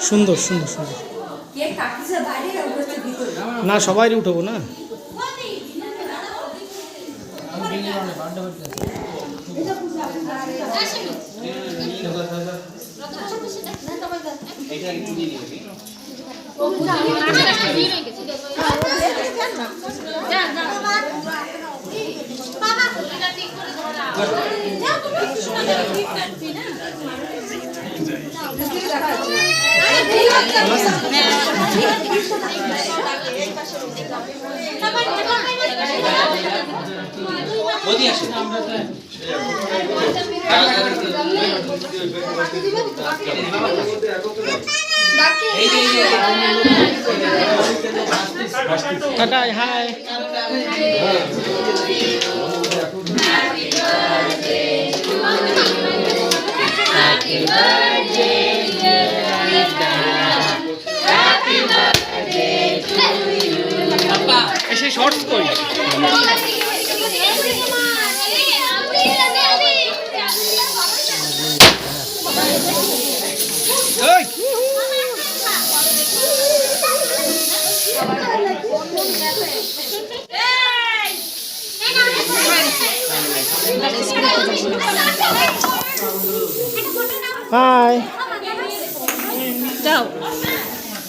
সুন্দর সুন্দর সুন্দর। না সবাই উঠবো না। Tata, hi. এসে শর্টস করি। হাই। যাও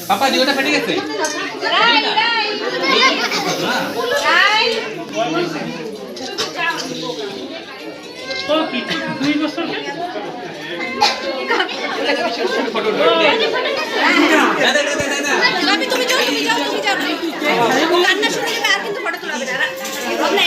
পাপা জিওটা ফেটে গেছে। তুমি যাও কান্না শুনে